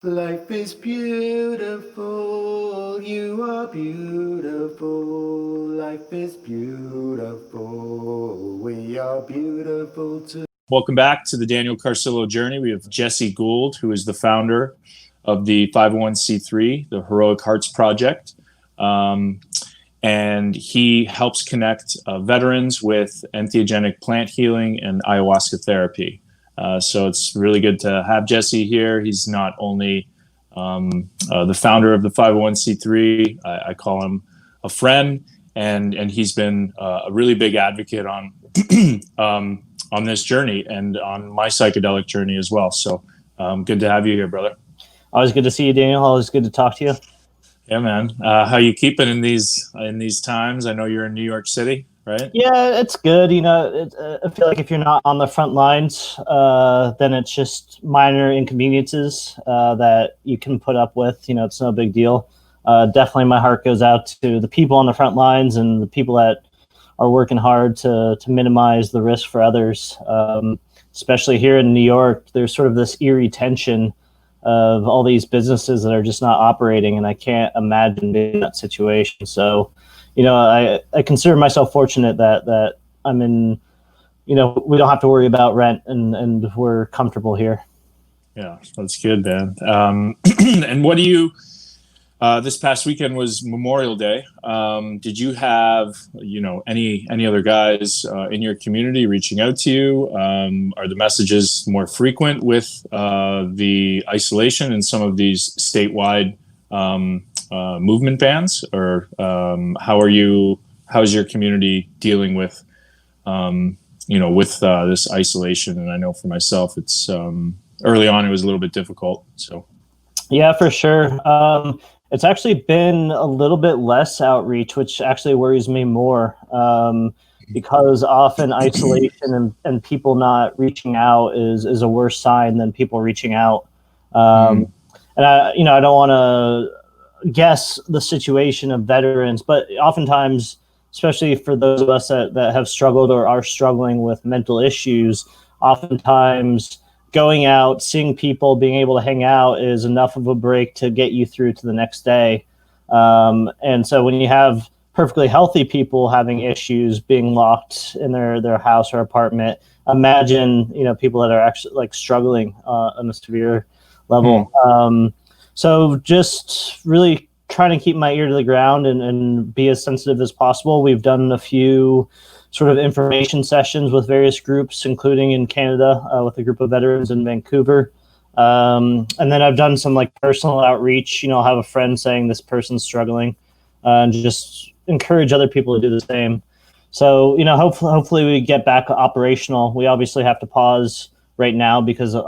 Life is beautiful, you are beautiful. Life is beautiful, we are beautiful too. Welcome back to the Daniel Carcillo Journey. We have Jesse Gould, who is the founder of the 501c3, the Heroic Hearts Project. And he helps connect veterans with entheogenic plant healing and ayahuasca therapy. So it's really good to have Jesse here. He's not only the founder of the 501c3, I call him a friend, and he's been a really big advocate on on this journey and on my psychedelic journey as well. So good to have you here, brother. Always good to see you, Daniel. Always good to talk to you. Yeah, man. How you keeping in these times? I know you're in New York City, right? Yeah, it's good. I feel like if you're not on the front lines, then it's just minor inconveniences that you can put up with. It's no big deal. Definitely my heart goes out to the people on the front lines and the people that are working hard to minimize the risk for others. Especially here in New York, there's sort of this eerie tension of all these businesses that are just not operating, and I can't imagine being in that situation. So, I consider myself fortunate that I'm in, we don't have to worry about rent and we're comfortable here. Yeah, that's good, man. And what do you, this past weekend was Memorial Day. Did you have, any other guys in your community reaching out to you? Are the messages more frequent with the isolation and some of these statewide movement bans, or how's your community dealing with, with this isolation? And I know for myself, it's early on, it was a little bit difficult. So. Yeah, for sure. It's actually been a little bit less outreach, which actually worries me more, because often isolation and people not reaching out is a worse sign than people reaching out. And I don't want to guess the situation of veterans, but oftentimes, especially for those of us that have struggled or are struggling with mental issues, oftentimes going out, seeing people, being able to hang out is enough of a break to get you through to the next day. And so when you have perfectly healthy people having issues, being locked in their house or apartment, imagine, people that are actually like struggling on a severe level. So just really trying to keep my ear to the ground and be as sensitive as possible. We've done a few sort of information sessions with various groups, including in Canada with a group of veterans in Vancouver. And then I've done some like personal outreach. I'll have a friend saying this person's struggling, and just encourage other people to do the same. So, hopefully we get back operational. We obviously have to pause right now because a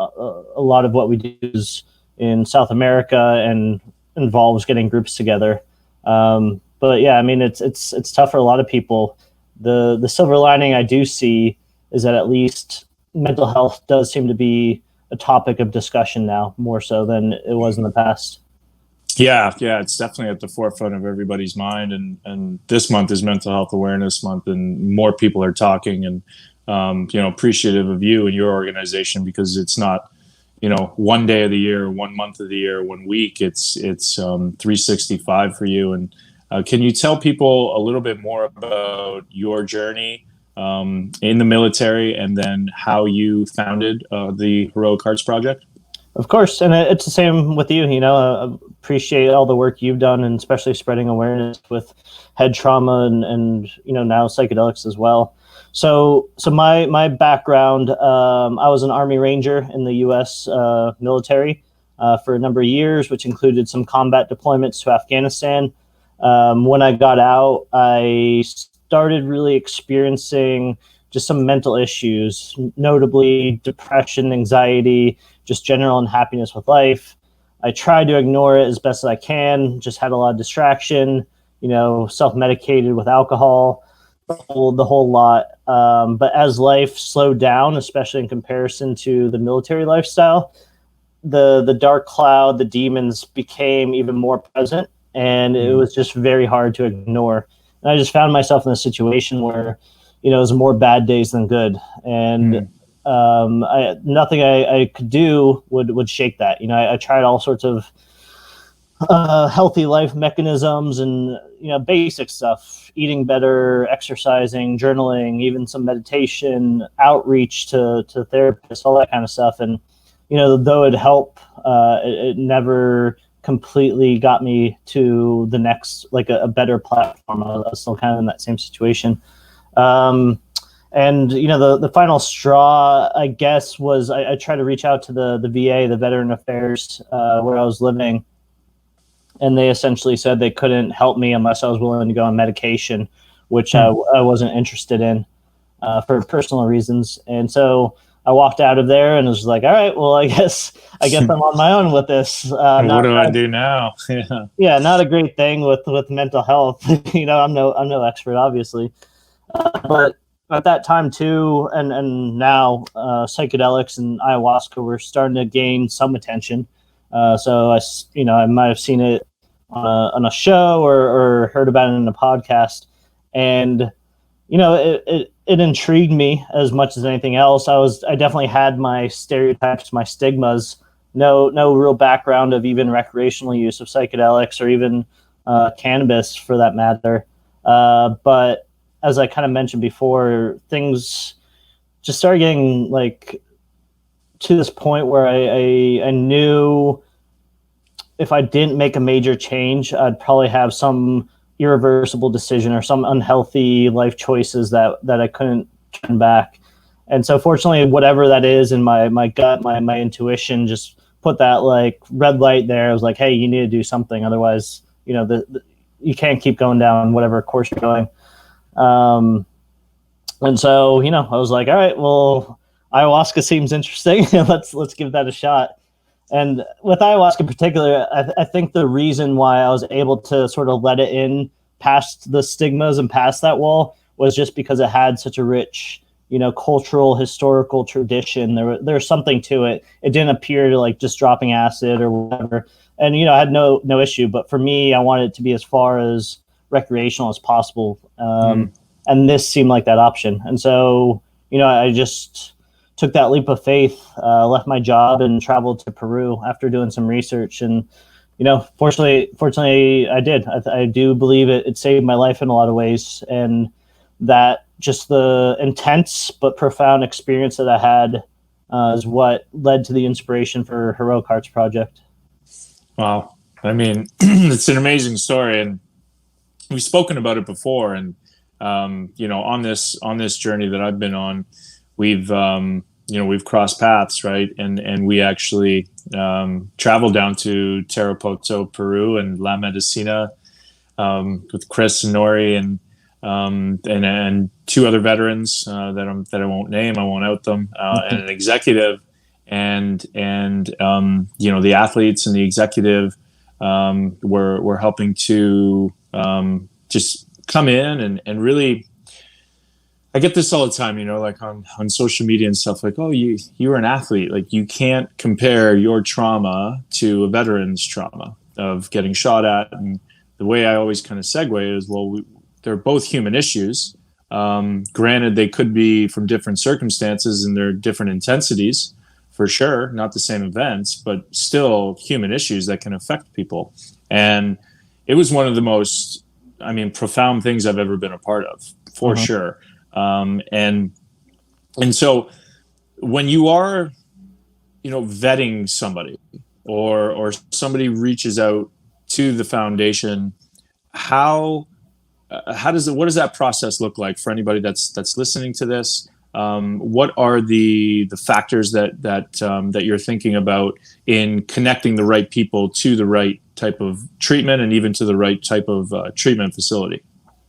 lot of what we do is in South America and involves getting groups together. But yeah, I mean, it's tough for a lot of people. The silver lining I do see is that at least mental health does seem to be a topic of discussion now, more so than it was in the past. Yeah, it's definitely at the forefront of everybody's mind. And this month is Mental Health Awareness Month, and more people are talking, and appreciative of you and your organization, because it's not, one day of the year, 1 month of the year, 1 week. It's 365 for you. And can you tell people a little bit more about your journey in the military, and then how you founded the Heroic Hearts Project? Of course, and it's the same with you. I appreciate all the work you've done, and especially spreading awareness with head trauma and now psychedelics as well. So my background, I was an Army Ranger in the U.S. Military for a number of years, which included some combat deployments to Afghanistan. When I got out, I started really experiencing just some mental issues, notably depression, anxiety, just general unhappiness with life. I tried to ignore it as best as I can, just had a lot of distraction, self-medicated with alcohol, the whole lot. But as life slowed down, especially in comparison to the military lifestyle, the dark cloud, the demons became even more present, and it was just very hard to ignore. And I just found myself in a situation where, it was more bad days than good. And nothing I could do would shake that. I tried all sorts of healthy life mechanisms and basic stuff: eating better, exercising, journaling, even some meditation, outreach to therapists, all that kind of stuff. And though it helped, it never completely got me to the next, like a better platform. I was still kind of in that same situation. And the final straw, I guess, was I tried to reach out to the VA, the Veteran Affairs, where I was living. And they essentially said they couldn't help me unless I was willing to go on medication, which I wasn't interested in for personal reasons. And so I walked out of there and was like, all right, well, I guess I'm on my own with this. What do I do now? Yeah, not a great thing with mental health. I'm no expert, obviously. But at that time too, and now psychedelics and ayahuasca were starting to gain some attention. So I might have seen it on a show or heard about it in a podcast, and it intrigued me as much as anything else. I definitely had my stereotypes, my stigmas. No real background of even recreational use of psychedelics or even cannabis for that matter. But as I kind of mentioned before, things just started getting like to this point where I knew if I didn't make a major change, I'd probably have some irreversible decision or some unhealthy life choices that I couldn't turn back. And so fortunately, whatever that is in my gut, my intuition just put that like red light there. I was like, hey, you need to do something. Otherwise, you can't keep going down whatever course you're going. And so, I was like, all right, well, ayahuasca seems interesting. let's give that a shot. And with ayahuasca in particular, I think the reason why I was able to sort of let it in past the stigmas and past that wall was just because it had such a rich, cultural, historical tradition. There's something to it. It didn't appear to like just dropping acid or whatever. And, I had no issue. But for me, I wanted it to be as far as recreational as possible. And this seemed like that option. And so, I just took that leap of faith, left my job and traveled to Peru after doing some research. And, fortunately I did. I do believe it saved my life in a lot of ways. And that just the intense but profound experience that I had is what led to the inspiration for Heroic Hearts Project. Wow. I mean, it's an amazing story. And we've spoken about it before. And, on this journey that I've been on, we've crossed paths, right? And we actually traveled down to Tarapoto, Peru, and La Medicina with Chris and Nori and two other veterans that I won't name. I won't out them, and an executive, and the athletes and the executive were helping to just come in and really. I get this all the time, like on social media and stuff, like, oh, you're an athlete. Like, you can't compare your trauma to a veteran's trauma of getting shot at. And the way I always kind of segue is, well, they're both human issues. Granted, they could be from different circumstances and they're different intensities, for sure, not the same events, but still human issues that can affect people. And it was one of the most, profound things I've ever been a part of, for sure. And so when you are, vetting somebody or somebody reaches out to the foundation, what does that process look like for anybody that's listening to this? What are the factors that you're thinking about in connecting the right people to the right type of treatment and even to the right type of treatment facility?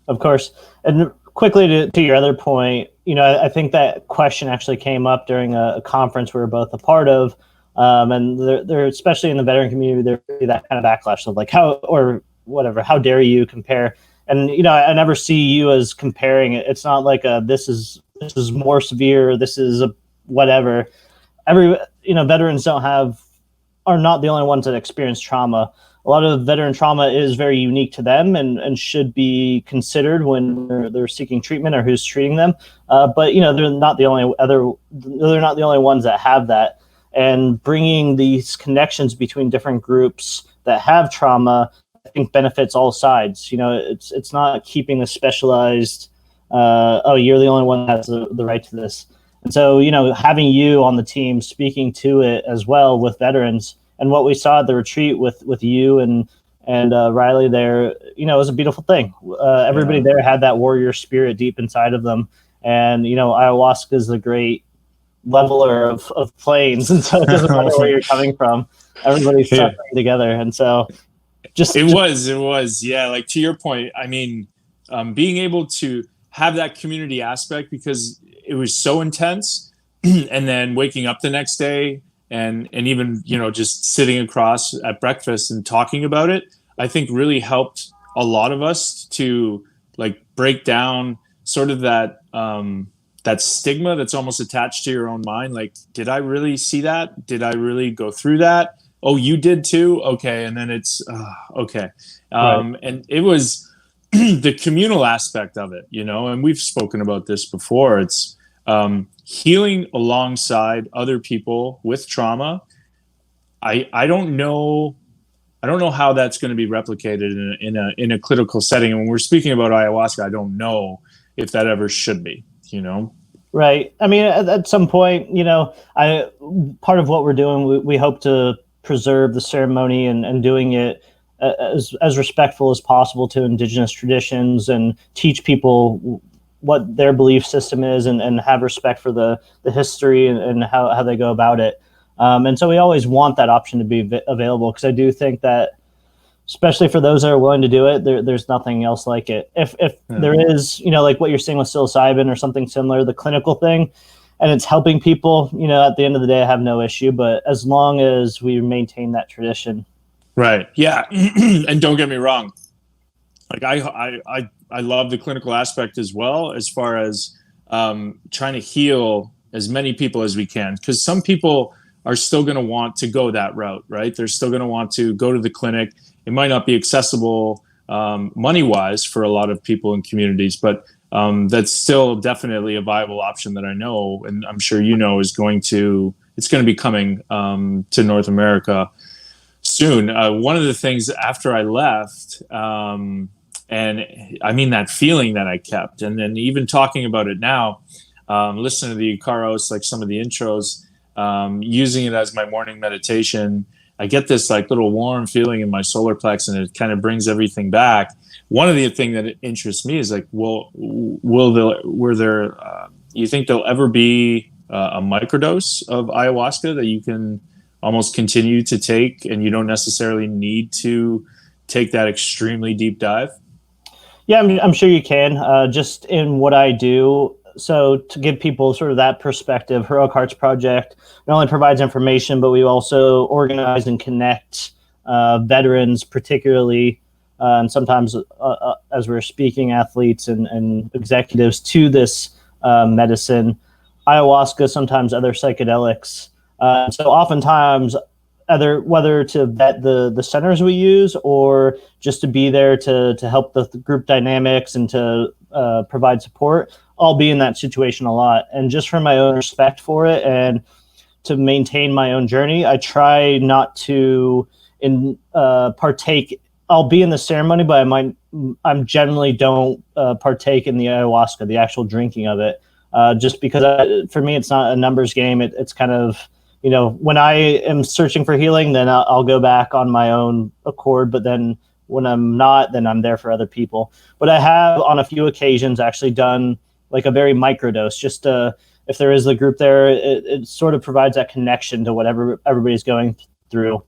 Of course. And quickly to your other point, I think that question actually came up during a conference we were both a part of. And there, especially in the veteran community, there that kind of backlash of like, how dare you compare? And, I never see you as comparing it. It's not like this is more severe. This is a whatever. Veterans are not the only ones that experience trauma. a lot of veteran trauma is very unique to them and should be considered when they're seeking treatment or who's treating them. But they're not the only ones that have that. And bringing these connections between different groups that have trauma, I think, benefits all sides. It's not keeping the specialized. Oh, you're the only one that has the right to this. And so, having you on the team speaking to it as well with veterans, and what we saw at the retreat with you and Riley there, it was a beautiful thing. Everybody there had that warrior spirit deep inside of them. And, ayahuasca is the great leveler of planes. And so it doesn't matter where you're coming from. Everybody's suffering together. And so it was. Yeah. Like, to your point, I mean, being able to have that community aspect, because it was so intense, and then waking up the next day and even, just sitting across at breakfast and talking about it, I think really helped a lot of us to like break down sort of that stigma that's almost attached to your own mind. Like, did I really see that? Did I really go through that? Oh, you did too? Okay. And then it's, okay. Right. And it was the communal aspect of it, and we've spoken about this before. It's healing alongside other people with trauma. I don't know how that's going to be replicated in a clinical setting. And when we're speaking about ayahuasca, I don't know if that ever should be, Right. I mean, at some point, part of what we're doing, we hope to preserve the ceremony and doing it as respectful as possible to indigenous traditions, and teach people what their belief system is, and have respect for the history and how they go about it. And so we always want that option to be available, because I do think that, especially for those that are willing to do it, there's nothing else like it. If there is, like what you're saying with psilocybin or something similar, the clinical thing, and it's helping people, at the end of the day, I have no issue. But as long as we maintain that tradition. Right. Yeah. And don't get me wrong. Like, I love the clinical aspect as well, as far as trying to heal as many people as we can, because some people are still going to want to go that route, right? They're still going to want to go to the clinic. It might not be accessible money-wise for a lot of people in communities, but that's still definitely a viable option that I know, and I'm sure it's going to be coming to North America soon. One of the things after I left, and I mean, that feeling that I kept, and then even talking about it now, listening to the Icaros, like some of the intros, using it as my morning meditation, I get this like little warm feeling in my solar plex, and it kind of brings everything back. One of the things that interests me is like, you think there'll ever be a microdose of ayahuasca that you can almost continue to take, and you don't necessarily need to take that extremely deep dive? Yeah, I'm sure you can. Just in what I do, so to give people sort of that perspective, Heroic Hearts Project not only provides information, but we also organize and connect veterans, particularly, and sometimes as we're speaking, athletes and executives to this medicine, ayahuasca, sometimes other psychedelics. So oftentimes, whether to vet the centers we use, or just to be there to help the group dynamics and to provide support, I'll be in that situation a lot. And just for my own respect for it and to maintain my own journey, I try not to partake. I'll be in the ceremony, but I generally don't partake in the ayahuasca, the actual drinking of it, just because for me, it's not a numbers game. It's kind of, when I am searching for healing, then I'll go back on my own accord. But then when I'm not, then I'm there for other people. But I have on a few occasions actually done like a very microdose, just if there is the group there, it sort of provides that connection to whatever everybody's going through,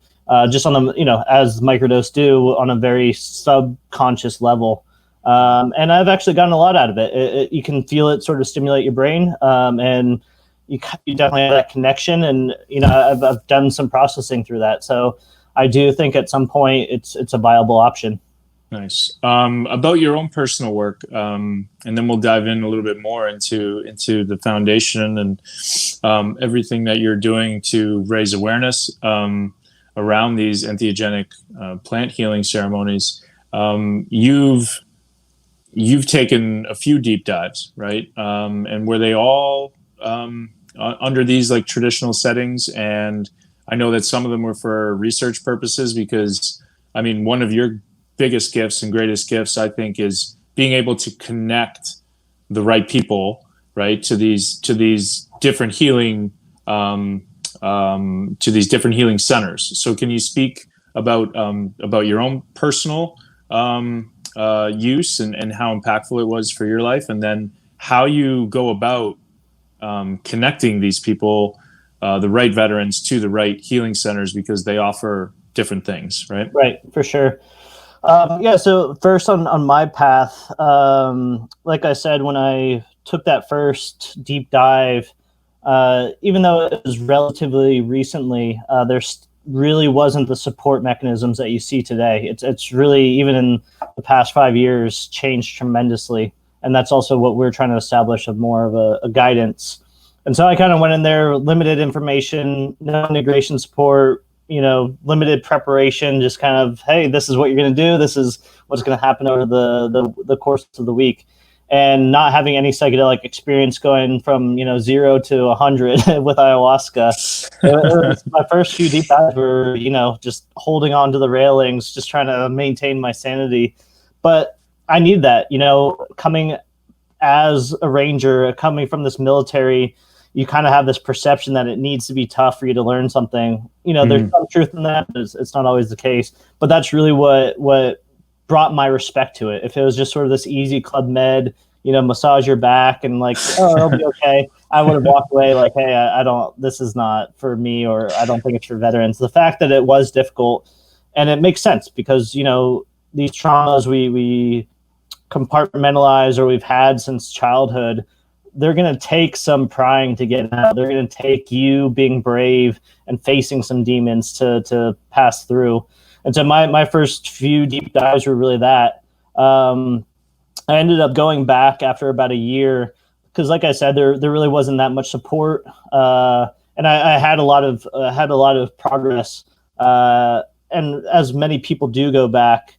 just on the, as microdose do, on a very subconscious level. And I've actually gotten a lot out of it. You can feel it sort of stimulate your brain, and you definitely have that connection. And I've done some processing through that, so I do think at some point it's a viable option. Nice. About your own personal work, and then we'll dive in a little bit more into the foundation and everything that you're doing to raise awareness. around these entheogenic plant healing ceremonies. You've taken a few deep dives, right? And were they all under these like traditional settings? And I know that some of them were for research purposes, because I mean, one of your biggest gifts and greatest gifts, I think, is being able to connect the right people, right, to these different healing to these different healing centers. So, can you speak about your own personal use and how impactful it was for your life, and then how you go about connecting these people, the right veterans, to the right healing centers, because they offer different things, right? Right, for sure. Yeah, so first on my path, like I said, when I took that first deep dive, even though it was relatively recently, there's really wasn't the support mechanisms that you see today. It's really, even in the past 5 years, changed tremendously. And that's also what we're trying to establish, of more of a guidance. And so I kind of went in there, limited information, no integration support, limited preparation, just kind of, hey, this is what you're going to do. This is what's going to happen over the course of the week. And not having any psychedelic experience, going from 0 to 100 with ayahuasca. It was, my first few deep dives were just holding on to the railings, just trying to maintain my sanity. But I need that, coming as a ranger, coming from this military, you kind of have this perception that it needs to be tough for you to learn something. There's some truth in that. It's not always the case, but that's really what brought my respect to it. If it was just sort of this easy Club Med, massage your back and like, oh, it'll be okay, I would have walked away like, hey, I don't, this is not for me, or I don't think it's for veterans. The fact that it was difficult, and it makes sense, because, these traumas we compartmentalize, or we've had since childhood, they're going to take some prying to get out. They're going to take you being brave and facing some demons to pass through. And so my first few deep dives were really that. I ended up going back after about a year, because, like I said, there really wasn't that much support, and I had a lot of progress. And as many people do go back,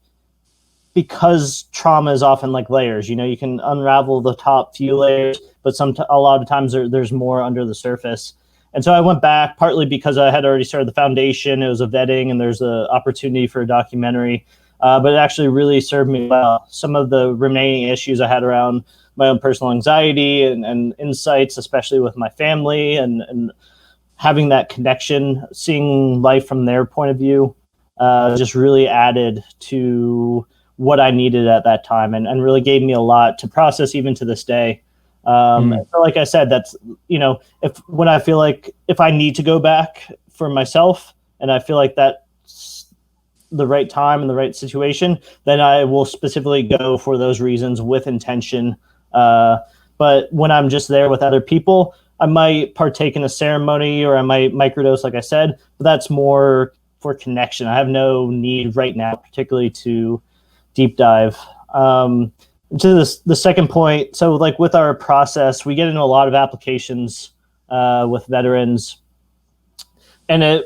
because trauma is often like layers. You can unravel the top few layers, but a lot of times there's more under the surface. And so I went back, partly because I had already started the foundation. It was a vetting, and there's an opportunity for a documentary. But it actually really served me well. Some of the remaining issues I had around my own personal anxiety and insights, especially with my family, and having that connection, seeing life from their point of view, just really added to what I needed at that time, and really gave me a lot to process even to this day. So like I said, that's, when I feel like if I need to go back for myself, and I feel like that's the right time and the right situation, then I will specifically go for those reasons with intention. But when I'm just there with other people, I might partake in a ceremony, or I might microdose, like I said, but that's more for connection. I have no need right now, particularly to deep dive. To the second point, so like with our process, we get into a lot of applications with veterans, and it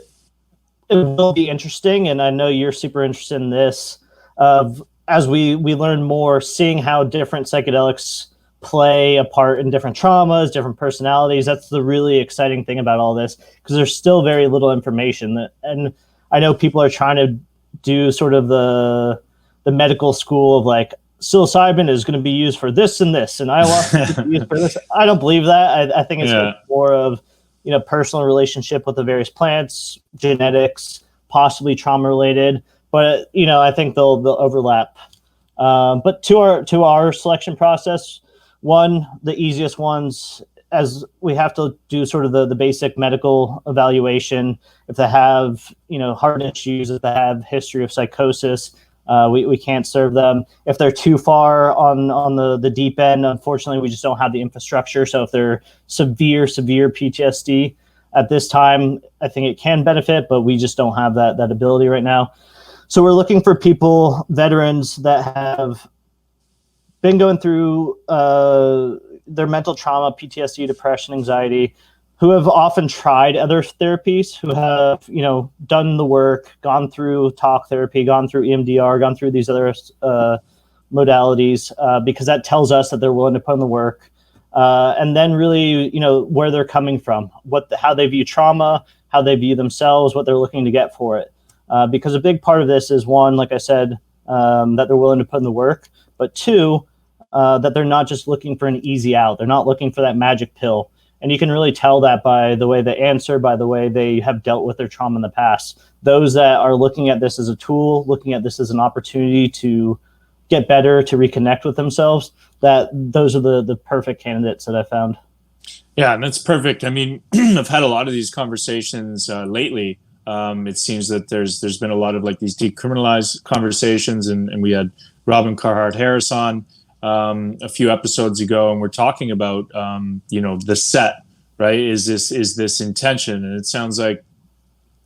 will be interesting, and I know you're super interested in this, as we learn more, seeing how different psychedelics play a part in different traumas, different personalities. That's the really exciting thing about all this, because there's still very little information. And I know people are trying to do sort of the medical school of like, psilocybin is going to be used for this and this, and ayahuasca is going to be used for this. I don't believe that. I think it's more of, personal relationship with the various plants, genetics, possibly trauma related. But, I think they'll overlap. But to our selection process, one, the easiest ones, as we have to do sort of the basic medical evaluation. If they have, heart issues, if they have history of psychosis, we can't serve them. If they're too far on the deep end, unfortunately, we just don't have the infrastructure. So if they're severe PTSD at this time, I think it can benefit, but we just don't have that ability right now. So we're looking for people, veterans that have been going through their mental trauma, PTSD, depression, anxiety, who have often tried other therapies, who have, you know, done the work, gone through talk therapy, gone through EMDR, gone through these other modalities, because that tells us that they're willing to put in the work. And then really, you know, where they're coming from, how they view trauma, how they view themselves, what they're looking to get for it. Because a big part of this is, one, like I said, that they're willing to put in the work, but two, that they're not just looking for an easy out. They're not looking for that magic pill. And you can really tell that by the way they answer, by the way they have dealt with their trauma in the past. Those that are looking at this as a tool, looking at this as an opportunity to get better, to reconnect with themselves, that those are the perfect candidates that I found. Yeah, and that's perfect. I mean, I've had a lot of these conversations lately. It seems that there's been a lot of like these decriminalized conversations, and we had Robin Carhart Harris on a few episodes ago, and we're talking about you know, the set, right? Is this intention? And it sounds like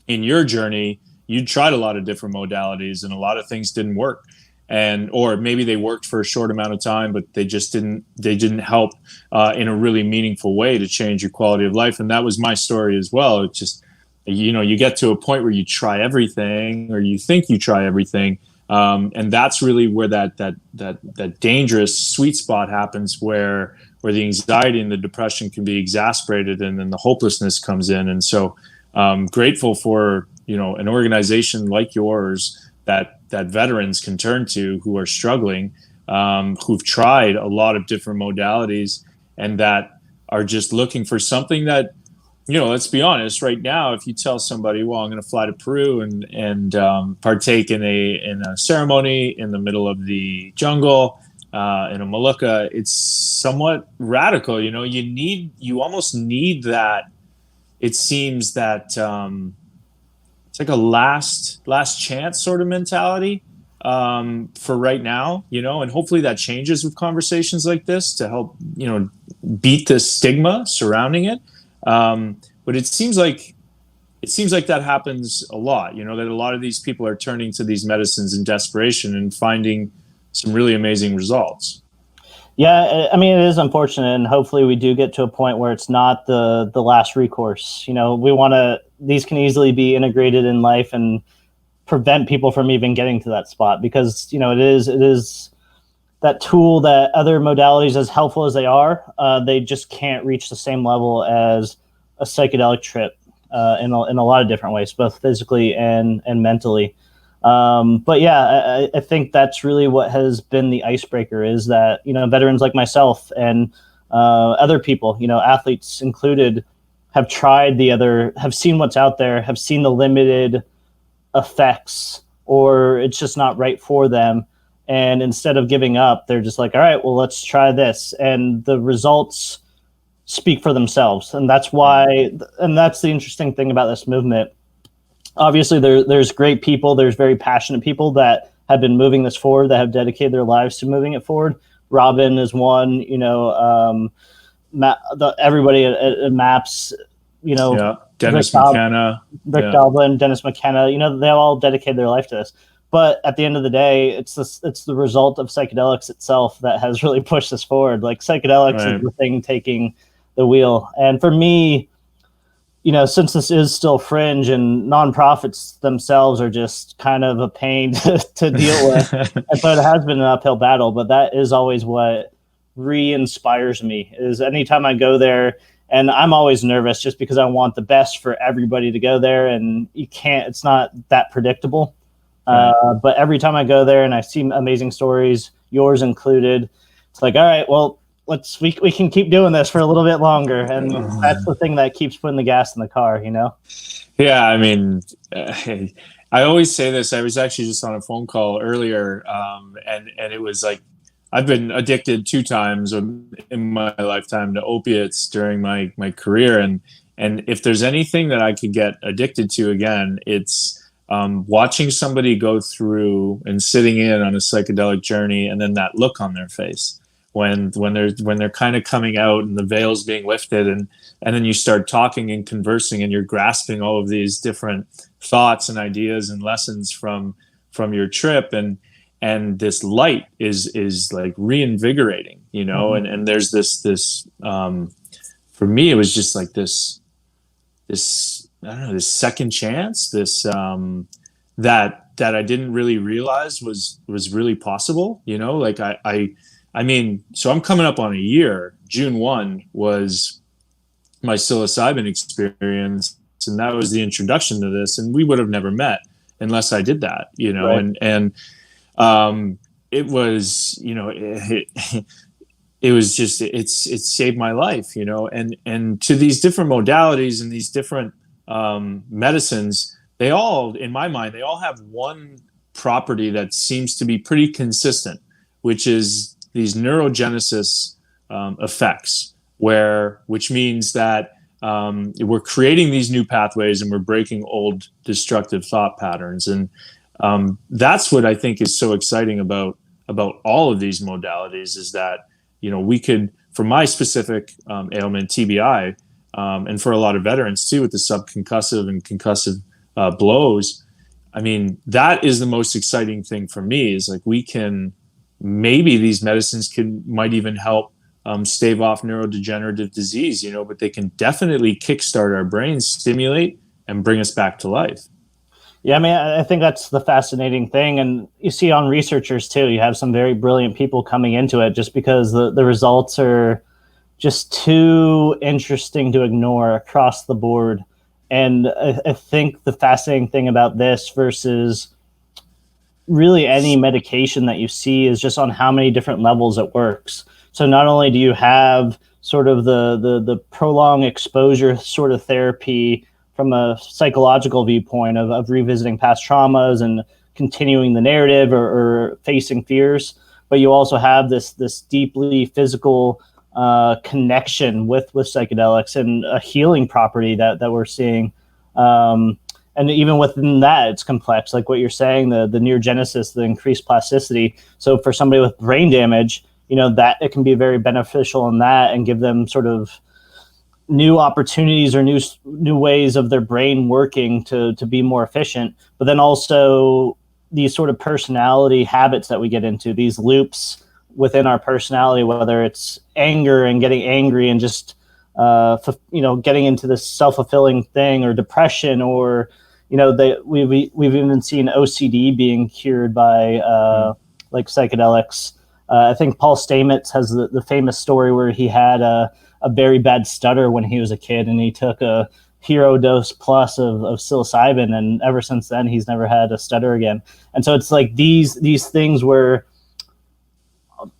in your journey, you tried a lot of different modalities, and a lot of things didn't work. And or maybe they worked for a short amount of time, but they didn't help in a really meaningful way to change your quality of life. And that was my story as well. It's just, you know, you get to a point where you try everything, or you think you try everything, and that's really where that dangerous sweet spot happens, where the anxiety and the depression can be exacerbated, and then the hopelessness comes in. And so, grateful for, you know, an organization like yours that veterans can turn to who are struggling, who've tried a lot of different modalities, and that are just looking for something that, you know, let's be honest, right now, if you tell somebody, well, I'm going to fly to Peru and partake in a ceremony in the middle of the jungle, in a Molucca, it's somewhat radical. You know, you almost need that. It seems that it's like a last chance sort of mentality for right now, you know, and hopefully that changes with conversations like this to help, you know, beat the stigma surrounding it. But it seems like that happens a lot, you know, that a lot of these people are turning to these medicines in desperation and finding some really amazing results. Yeah, I mean, it is unfortunate, and hopefully we do get to a point where it's not the last recourse. You know, these can easily be integrated in life and prevent people from even getting to that spot, because, you know, it is that tool that other modalities, as helpful as they are, they just can't reach the same level as a psychedelic trip in a lot of different ways, both physically and mentally. But yeah, I think that's really what has been the icebreaker, is that, you know, veterans like myself and other people, you know, athletes included, have have seen what's out there, have seen the limited effects, or it's just not right for them. And instead of giving up, they're just like, all right, well, let's try this. And the results speak for themselves. And that's the interesting thing about this movement. Obviously, there's great people, there's very passionate people that have been moving this forward, that have dedicated their lives to moving it forward. Robin is one, you know, everybody at MAPS, you know, yeah. Dennis McKenna, Rick Doblin, Dennis McKenna, you know, they all dedicated their life to this. But at the end of the day, it's the result of psychedelics itself that has really pushed this forward. Like, psychedelics is the thing taking the wheel. And for me, you know, since this is still fringe and nonprofits themselves are just kind of a pain to deal with, and so it has been an uphill battle. But that is always what re-inspires me, is anytime I go there, and I'm always nervous just because I want the best for everybody to go there, and it's not that predictable. But every time I go there and I see amazing stories, yours included, it's like, all right, well, we can keep doing this for a little bit longer. And that's the thing that keeps putting the gas in the car, you know? Yeah. I mean, I always say this. I was actually just on a phone call earlier, and it was like, I've been addicted 2 times in my lifetime to opiates during my career. And if there's anything that I could get addicted to again, it's watching somebody go through and sitting in on a psychedelic journey, and then that look on their face when they're kind of coming out and the veil's being lifted, and then you start talking and conversing, and you're grasping all of these different thoughts and ideas and lessons from your trip, and this light is like reinvigorating, you know. Mm-hmm. and there's this for me, it was just like this this, I don't know, this second chance, this that I didn't really realize was really possible. You know, like I mean, so I'm coming up on a year. June 1 was my psilocybin experience, and that was the introduction to this. And we would have never met unless I did that, you know. Right. It was, you know, it was just, it saved my life, you know. And to these different modalities and these different medicines, they all, in my mind, they all have one property that seems to be pretty consistent, which is these neurogenesis effects, which means that we're creating these new pathways and we're breaking old destructive thought patterns. And that's what I think is so exciting about all of these modalities, is that, you know, we could, for my specific ailment, TBI, and for a lot of veterans too, with the subconcussive and concussive blows, I mean, that is the most exciting thing for me, is like, we can, maybe these medicines might even help stave off neurodegenerative disease, you know, but they can definitely kickstart our brains, stimulate, and bring us back to life. Yeah, I mean, I think that's the fascinating thing. And you see on researchers too, you have some very brilliant people coming into it just because the results are just too interesting to ignore across the board. And I think the fascinating thing about this versus really any medication that you see is just on how many different levels it works. So not only do you have sort of the prolonged exposure sort of therapy from a psychological viewpoint of revisiting past traumas and continuing the narrative or facing fears, but you also have this deeply physical connection with psychedelics and a healing property that we're seeing. And even within that, it's complex, like what you're saying, the neurogenesis, the increased plasticity. So for somebody with brain damage, you know, that it can be very beneficial in that and give them sort of new opportunities or new ways of their brain working to be more efficient. But then also these sort of personality habits that we get into, these loops within our personality, whether it's anger and getting angry and just you know, getting into this self-fulfilling thing, or depression, or, you know, we've even seen OCD being cured by like psychedelics. I think Paul Stamets has the famous story where he had a very bad stutter when he was a kid, and he took a hero dose plus of psilocybin, and ever since then he's never had a stutter again. And so it's like these things where,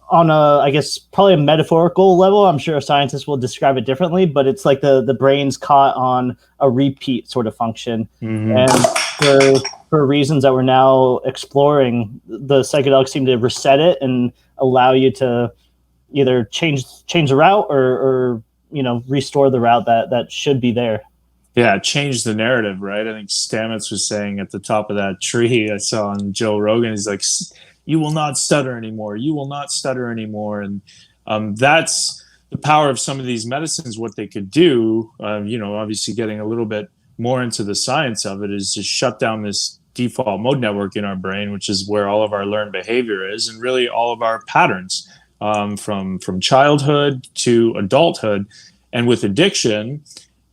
on a, I guess, probably a metaphorical level, I'm sure a scientist will describe it differently, but it's like the brain's caught on a repeat sort of function. Mm-hmm. And for reasons that we're now exploring, the psychedelics seem to reset it and allow you to either change the route or you know, restore the route that should be there. Yeah, change the narrative, right? I think Stamets was saying at the top of that tree I saw on Joe Rogan, he's like, you will not stutter anymore. You will not stutter anymore. And that's the power of some of these medicines. What they could do, you know, obviously getting a little bit more into the science of it, is just shut down this default mode network in our brain, which is where all of our learned behavior is, and really all of our patterns from childhood to adulthood. And with addiction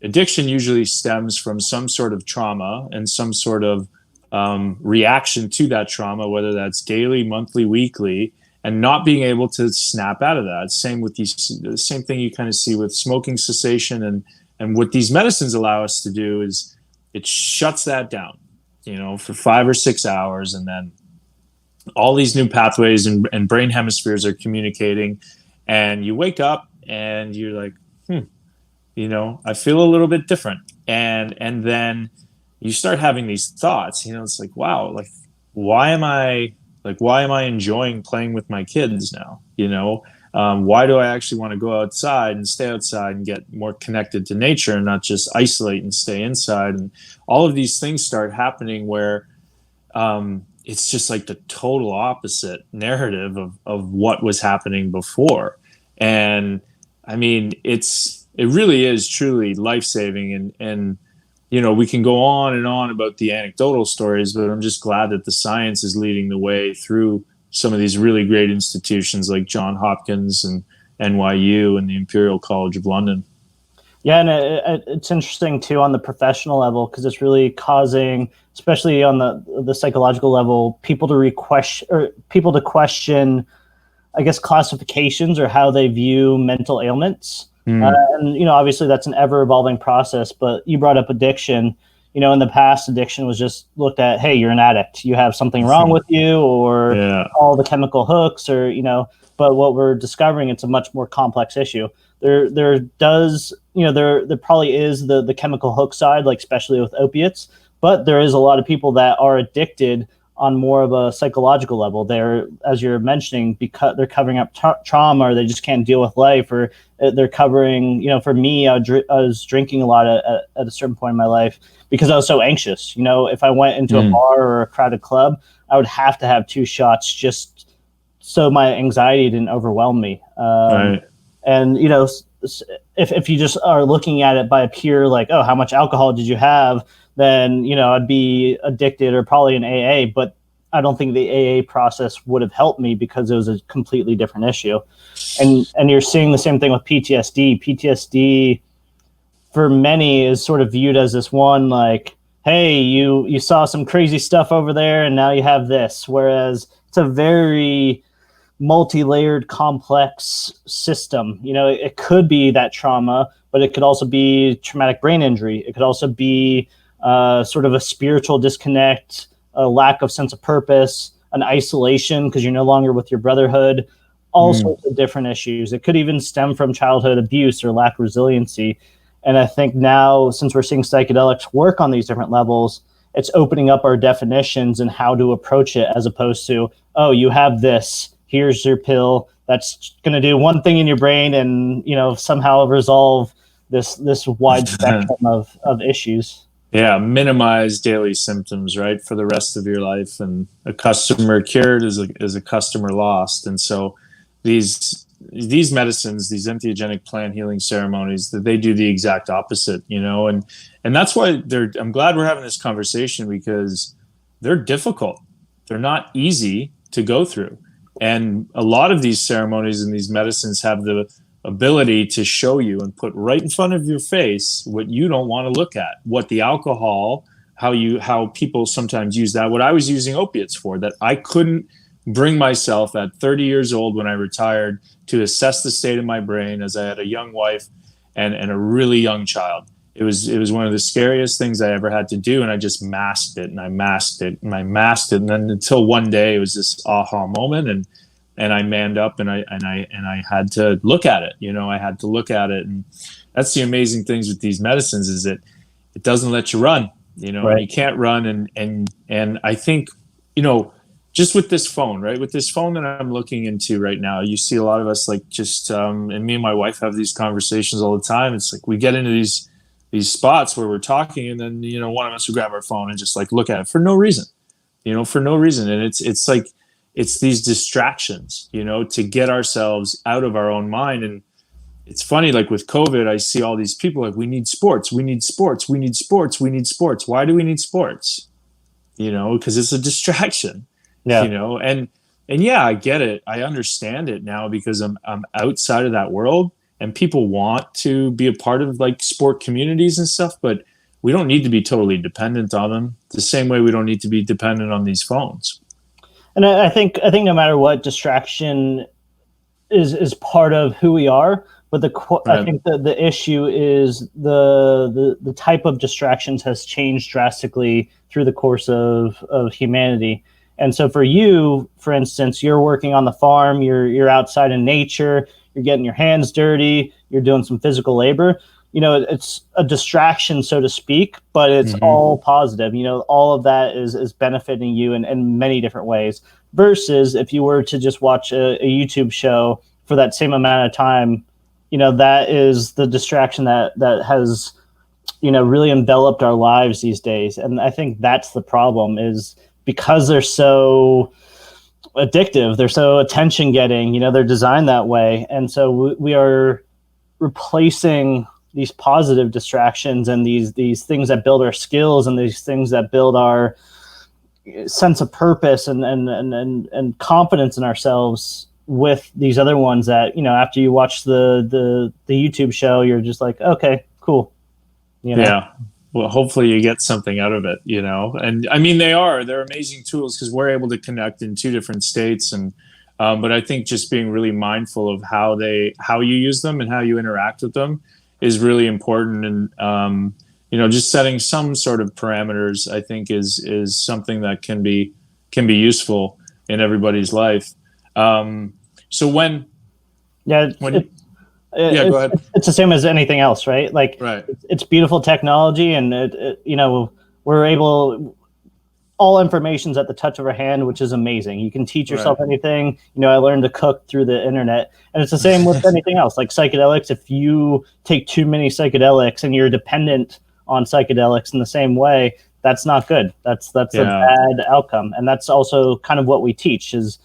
usually stems from some sort of trauma and some sort of reaction to that trauma, whether that's daily, monthly, weekly, and not being able to snap out of that. Same with the same thing you kind of see with smoking cessation, and what these medicines allow us to do is it shuts that down, you know, for 5 or 6 hours, and then all these new pathways and brain hemispheres are communicating, and you wake up and you're like, you know, I feel a little bit different, and then you start having these thoughts, you know, it's like, wow, like, why am I enjoying playing with my kids now? You know, why do I actually want to go outside and stay outside and get more connected to nature and not just isolate and stay inside? And all of these things start happening where it's just like the total opposite narrative of what was happening before. And I mean, it really is truly life-saving, and you know, we can go on and on about the anecdotal stories, but I'm just glad that the science is leading the way through some of these really great institutions like Johns Hopkins and NYU and the Imperial College of London. Yeah, and it's interesting too on the professional level because it's really causing, especially on the psychological level, people to question, I guess, classifications or how they view mental ailments. Mm. And obviously that's an ever evolving process. But you brought up addiction. In the past, addiction was just looked at, hey, you're an addict, you have something wrong with you, or Yeah. all the chemical hooks, or But what we're discovering, it's a much more complex issue. There does, there probably is the chemical hook side, like especially with opiates, but there is a lot of people that are addicted on more of a psychological level. They're, as you're mentioning, because they're covering up trauma, or they just can't deal with life, or they're covering, for me, I was drinking a lot at a certain point in my life because I was so anxious. If I went into a bar or a crowded club, I would have to have 2 shots just so my anxiety didn't overwhelm me. Right. And, if you just are looking at it by a pure, like, oh, how much alcohol did you have? Then, I'd be addicted or probably in AA, but I don't think the AA process would have helped me because it was a completely different issue. And you're seeing the same thing with PTSD. PTSD for many is sort of viewed as this one, like, hey, you saw some crazy stuff over there and now you have this. Whereas it's a very multi-layered, complex system. It could be that trauma, but it could also be traumatic brain injury. It could also be sort of a spiritual disconnect, a lack of sense of purpose, an isolation because you're no longer with your brotherhood, all sorts of different issues. It could even stem from childhood abuse or lack of resiliency. And I think now, since we're seeing psychedelics work on these different levels, it's opening up our definitions and how to approach it, as opposed to, oh, you have this, here's your pill that's going to do one thing in your brain and somehow resolve this wide spectrum of issues. Yeah, minimize daily symptoms, right, for the rest of your life. And a customer cured is a customer lost. And so these medicines, these entheogenic plant healing ceremonies, that they do the exact opposite, and that's why I'm glad we're having this conversation, because they're difficult. They're not easy to go through. And a lot of these ceremonies and these medicines have the ability to show you and put right in front of your face what you don't want to look at, what the alcohol, how people sometimes use that, what I was using opiates for, that I couldn't bring myself at 30 years old when I retired to assess the state of my brain, as I had a young wife and a really young child. It was one of the scariest things I ever had to do, and I just masked it and I masked it and I masked it, and then until one day it was this aha moment, and I manned up and I had to look at it. I had to look at it, and that's the amazing things with these medicines, is that it doesn't let you run. Right. You can't run, and I think just with this phone, right? With this phone that I'm looking into right now, you see a lot of us, like, just and me and my wife have these conversations all the time. It's like we get into these spots where we're talking, and then one of us will grab our phone and just like look at it for no reason, for no reason. And it's like, it's these distractions, to get ourselves out of our own mind. And it's funny, like with COVID, I see all these people like, we need sports, we need sports, we need sports, we need sports. Why do we need sports? Because it's a distraction. Yeah. And yeah, I get it. I understand it now, because I'm outside of that world, and people want to be a part of like sport communities and stuff, but we don't need to be totally dependent on them, the same way we don't need to be dependent on these phones. And I think no matter what, distraction is part of who we are. But I think the issue is the type of distractions has changed drastically through the course of humanity. And so for you, for instance, you're working on the farm, you're outside in nature, you're getting your hands dirty, you're doing some physical labor. It's a distraction, so to speak, but it's all positive. All of that is benefiting you in many different ways. Versus if you were to just watch a YouTube show for that same amount of time, that is the distraction that has, really enveloped our lives these days. And I think that's the problem, is because they're so addictive, they're so attention getting, they're designed that way. And so we are replacing these positive distractions and these things that build our skills and these things that build our sense of purpose and confidence in ourselves with these other ones that, after you watch the YouTube show, you're just like, okay, cool. You know? Yeah. Well, hopefully you get something out of it, you know. And I mean, they're amazing tools because we're able to connect in two different states. And but I think just being really mindful of how you use them and how you interact with them is really important. And you know, just setting some sort of parameters, I think, is something that can be useful in everybody's life. So when Yeah, go ahead. It's the same as anything else, right? Like, Right. it's beautiful technology, and you know, we're able, all information's at the touch of our hand, which is amazing. You can teach yourself anything. You know, I learned to cook through the internet, and it's the same with anything else. Like psychedelics, if you take too many psychedelics and you're dependent on psychedelics in the same way, that's not good. That's a bad outcome, and that's also kind of what we teach is.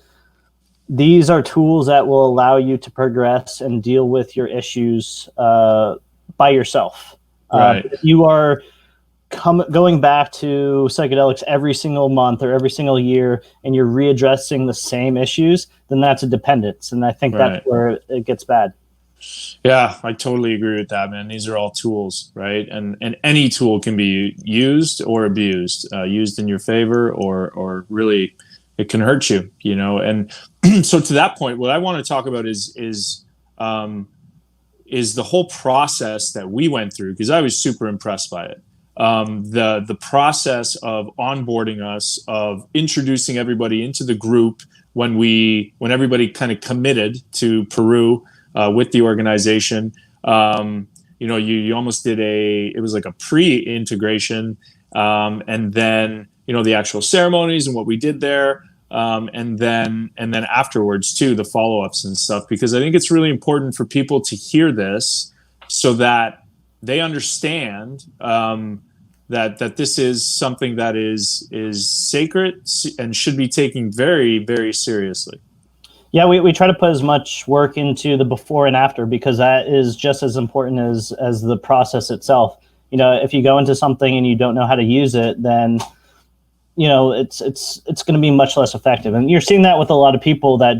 These are tools that will allow you to progress and deal with your issues by yourself. If you are going back to psychedelics every single month or every single year and you're readdressing the same issues, then that's a dependence. And I think that's where it gets bad. Yeah, I totally agree with that, man. These are all tools, right? And any tool can be used or abused, used in your favor or really it can hurt you, you know. And so to that point, what I want to talk about is the whole process that we went through, because I was super impressed by it. The process of onboarding us, of introducing everybody into the group when everybody kind of committed to Peru with the organization. You know, you almost did it was like a pre-integration, and then, you know, the actual ceremonies and what we did there. And then afterwards too, the follow-ups and stuff, because I think it's really important for people to hear this so that they understand that this is something that is sacred and should be taken very, very seriously. Yeah, we try to put as much work into the before and after, because that is just as important as the process itself. You know, if you go into something and you don't know how to use it, then you know, it's going to be much less effective. And you're seeing that with a lot of people that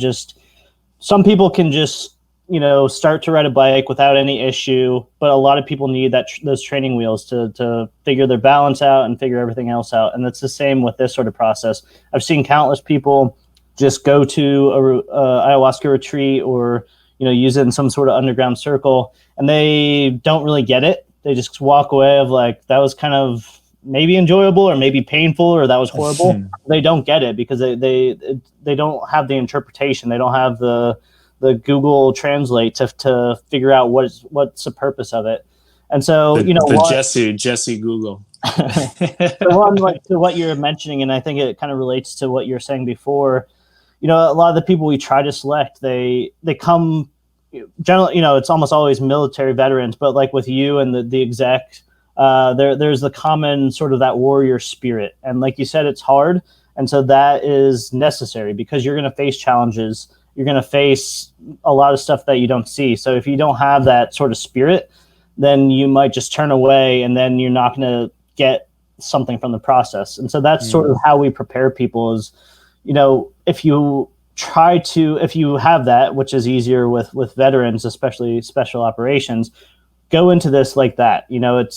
some people can just, you know, start to ride a bike without any issue, but a lot of people need those training wheels to figure their balance out and figure everything else out. And that's the same with this sort of process. I've seen countless people just go to a ayahuasca retreat or, you know, use it in some sort of underground circle, and they don't really get it. They just walk away of like, that was kind of maybe enjoyable or maybe painful or that was horrible. They don't get it because they don't have the interpretation. They don't have the Google Translate to figure out what's the purpose of it. And so, you know, Jesse Google. Like to what you're mentioning, and I think it kind of relates to what you're saying before. You know, a lot of the people we try to select, they come generally, you know, it's almost always military veterans, but like with you and the exec, there's the common sort of that warrior spirit. And like you said, it's hard. And so that is necessary because you're going to face challenges. You're going to face a lot of stuff that you don't see. So if you don't have that sort of spirit, then you might just turn away and then you're not going to get something from the process. And so that's sort of how we prepare people is, you know, if you have that, which is easier with veterans, especially special operations, go into this like that. You know,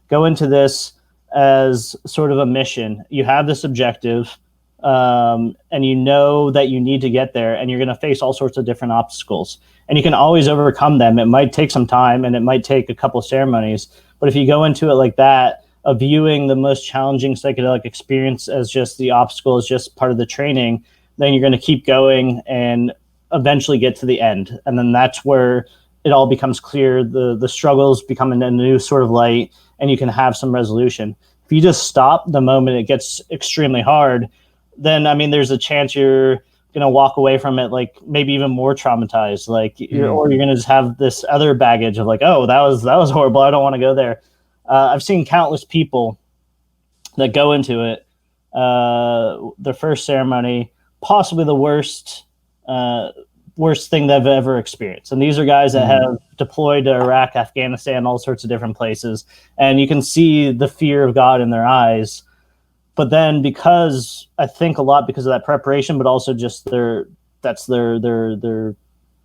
go into this as sort of a mission. You have this objective, and you know that you need to get there, and you're going to face all sorts of different obstacles, and you can always overcome them. It might take some time, and it might take a couple of ceremonies, but if you go into it like that, of viewing the most challenging psychedelic experience as just the obstacle, is just part of the training, then you're going to keep going and eventually get to the end. And then that's where it all becomes clear. The struggles become in a new sort of light, and you can have some resolution. If you just stop the moment it gets extremely hard, then, I mean, there's a chance you're going to walk away from it like maybe even more traumatized, like or you're going to just have this other baggage of like, oh, that was horrible, I don't want to go there. I've seen countless people that go into it, their first ceremony, possibly the worst thing they've ever experienced. And these are guys that have deployed to Iraq, Afghanistan, all sorts of different places. And you can see the fear of God in their eyes. But then because of that preparation, but also just their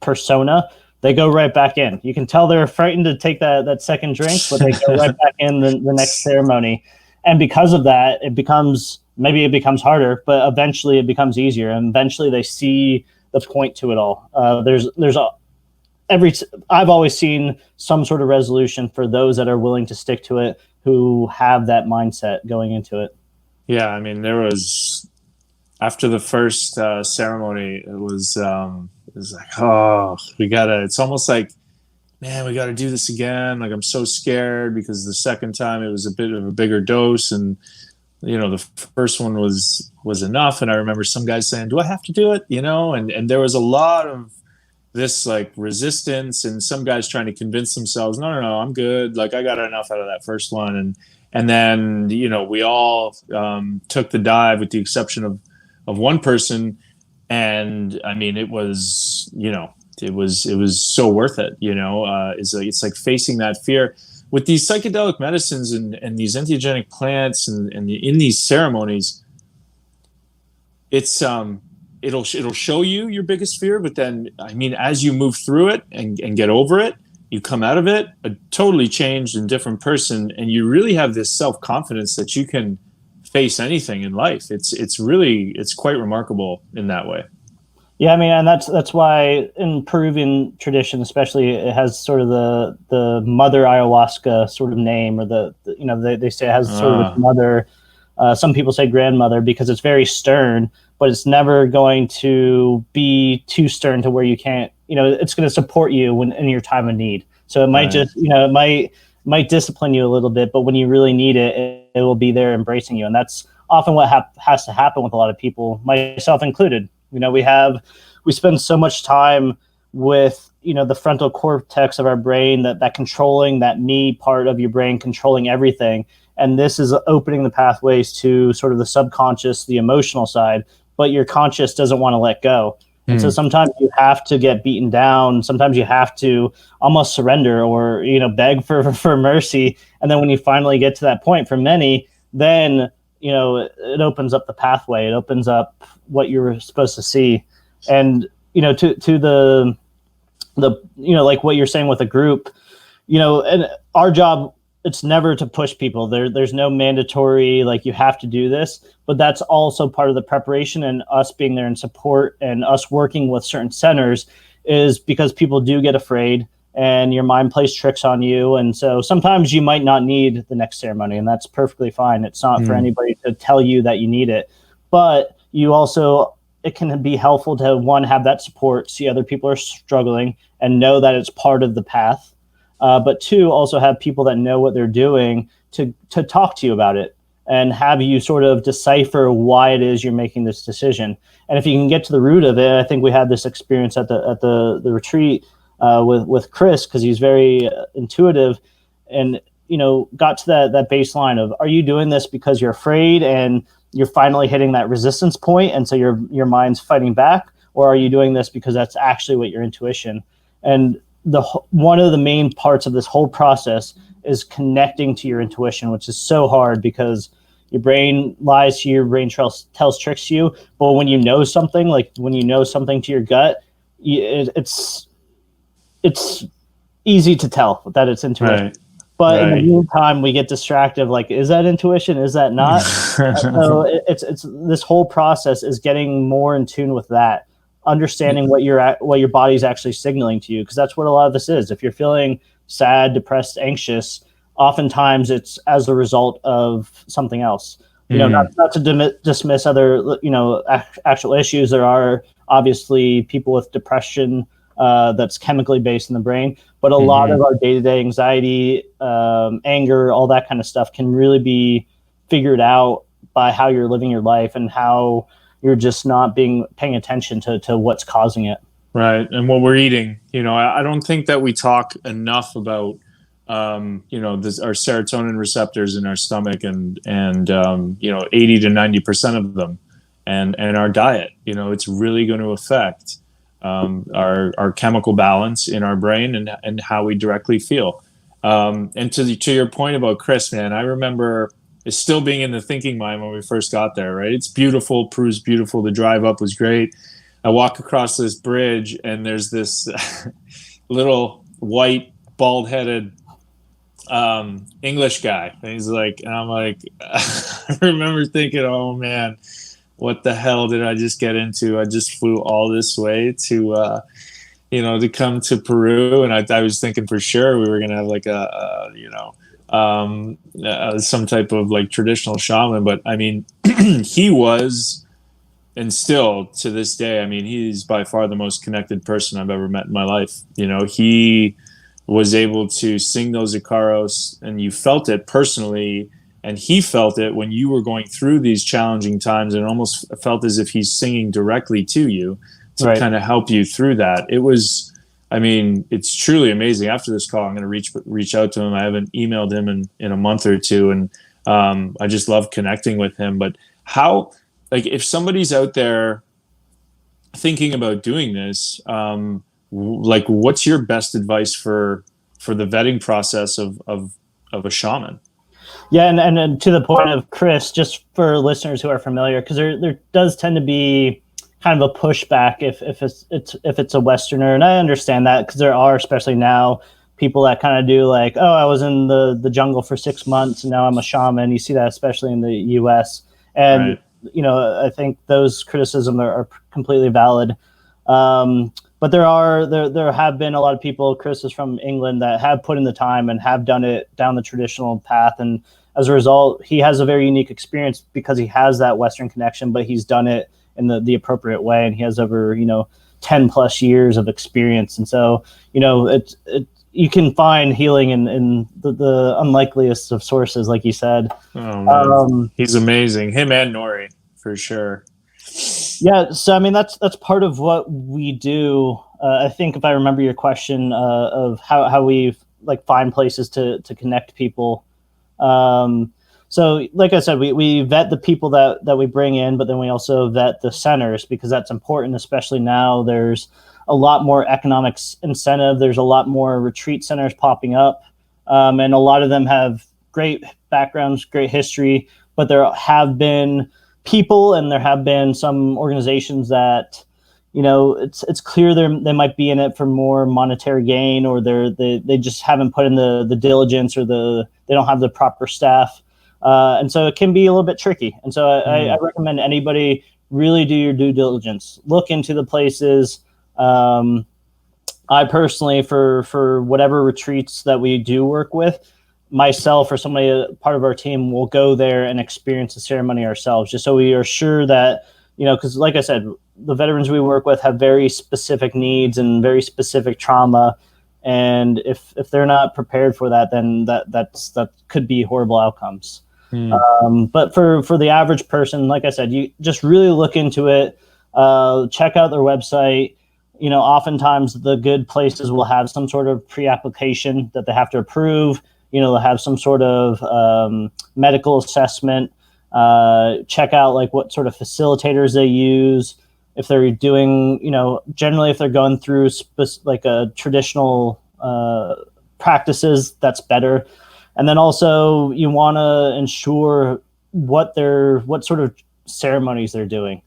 persona, they go right back in. You can tell they're frightened to take that second drink, but they go right back in the next ceremony. And because of that, it becomes harder, but eventually it becomes easier. And eventually they see the point to it all. I've always seen some sort of resolution for those that are willing to stick to it, who have that mindset going into it. Yeah, I mean, there was, after the first ceremony, it was like, oh, it's almost like, man, we got to do this again. Like, I'm so scared, because the second time it was a bit of a bigger dose, and the first one was enough. And I remember some guys saying, do I have to do it? And there was a lot of this like resistance, and some guys trying to convince themselves, no, I'm good. Like, I got enough out of that first one. And then, we all took the dive, with the exception of one person. And I mean, it was, it was so worth it. It's like facing that fear with these psychedelic medicines and these entheogenic plants and in these ceremonies. It's it'll show you your biggest fear, but then, I mean, as you move through it and get over it, you come out of it a totally changed and different person, and you really have this self-confidence that you can face anything in life. It's quite remarkable in that way. Yeah, I mean, and that's why in Peruvian tradition, especially, it has sort of the mother ayahuasca sort of name, or they say it has sort of its mother. Some people say grandmother, because it's very stern, but it's never going to be too stern to where you can't, it's going to support you in your time of need. So it might just, it might discipline you a little bit, but when you really need it, it will be there embracing you. And that's often what has to happen with a lot of people, myself included. We spend so much time with, the frontal cortex of our brain, that controlling that me part of your brain, controlling everything. And this is opening the pathways to sort of the subconscious, the emotional side, but your conscious doesn't want to let go. And so sometimes you have to get beaten down. Sometimes you have to almost surrender, or, beg for mercy. And then when you finally get to that point, for many, then, it opens up the pathway. It opens up what you're supposed to see. And, to the like what you're saying with a group, and our job, it's never to push people. There's no mandatory, like, you have to do this, but that's also part of the preparation, and us being there in support, and us working with certain centers, is because people do get afraid, and your mind plays tricks on you. And so sometimes you might not need the next ceremony, and that's perfectly fine. It's not for anybody to tell you that you need it, but it can be helpful to, one, have that support, see other people are struggling, and know that it's part of the path. But two, also have people that know what they're doing to talk to you about it, and have you sort of decipher why it is you're making this decision. And if you can get to the root of it, I think we had this experience at the retreat with Chris, because he's very intuitive, and got to that baseline of, are you doing this because you're afraid and you're finally hitting that resistance point, and so your mind's fighting back, or are you doing this because that's actually what your intuition? And one of the main parts of this whole process is connecting to your intuition, which is so hard, because your brain lies to you, your brain tells tricks to you. But when you know something, like when you know something to your gut, it's easy to tell that it's intuition. Right. But in the meantime, we get distracted. Like, is that intuition? Is that not? So it's this whole process is getting more in tune with that, understanding what your body's actually signaling to you, because that's what a lot of this is. If you're feeling sad, depressed, anxious, oftentimes it's as a result of something else. Not to dismiss other actual issues. There are obviously people with depression that's chemically based in the brain, but a lot of our day-to-day anxiety, anger, all that kind of stuff can really be figured out by how you're living your life and how you're just not paying attention to what's causing it. Right. And what we're eating. I don't think that we talk enough about, our serotonin receptors in our stomach and 80 to 90% of them, and our diet. It's really going to affect our chemical balance in our brain and how we directly feel. And to your point about Chris, man, I remember it's still being in the thinking mind when we first got there, right? It's beautiful. Peru's beautiful. The drive up was great. I walk across this bridge, and there's this little white, bald-headed English guy. And he's like, and I'm like, I remember thinking, oh man, what the hell did I just get into? I just flew all this way to, to come to Peru. And I was thinking for sure we were going to have like some type of like traditional shaman. But I mean, he was, and still to this day, I mean, he's by far the most connected person I've ever met in my life. He was able to sing those Icaros, and you felt it personally, and he felt it when you were going through these challenging times, and it almost felt as if he's singing directly to you to kind of help you through that. It was, I mean, it's truly amazing. After this call, I'm going to reach out to him. I haven't emailed him in a month or two, and I just love connecting with him. But how, like, if somebody's out there thinking about doing this, like, what's your best advice for the vetting process of a shaman? Yeah, and to the point of Chris, just for listeners who are familiar, because there does tend to be kind of a pushback if it's a Westerner, and I understand that, because there are, especially now, people that kind of do like, oh, I was in the jungle for 6 months and now I'm a shaman. You see that especially in the U.S. and Right. I think those criticisms are completely valid. But there have been a lot of people, Chris is from England, that have put in the time and have done it down the traditional path. And as a result, he has a very unique experience because he has that Western connection, but he's done it in the appropriate way. And he has over, 10 plus years of experience. And so, you can find healing in the unlikeliest of sources, like you said. Oh, man. He's amazing. Him and Nori, for sure. Yeah, so I mean that's part of what we do. I think if I remember your question of how we like find places to connect people. So like I said, we vet the people that we bring in, but then we also vet the centers, because that's important, especially now. There's a lot more economic incentive. There's a lot more retreat centers popping up, and a lot of them have great backgrounds, great history, but there have been people and there have been some organizations that, it's clear they might be in it for more monetary gain, or they just haven't put in the diligence, or they don't have the proper staff. And so it can be a little bit tricky. And so I recommend anybody really do your due diligence, look into the places. I personally, for whatever retreats that we do work with, myself or somebody part of our team will go there and experience the ceremony ourselves, just so we are sure that, because like I said, the veterans we work with have very specific needs and very specific trauma. And if they're not prepared for that, then that could be horrible outcomes. But for the average person, like I said, you just really look into it, check out their website. Oftentimes the good places will have some sort of pre-application that they have to approve. They'll have some sort of medical assessment. Check out like what sort of facilitators they use. If they're doing, generally if they're going through like a traditional practices, that's better. And then also you want to ensure what sort of ceremonies they're doing.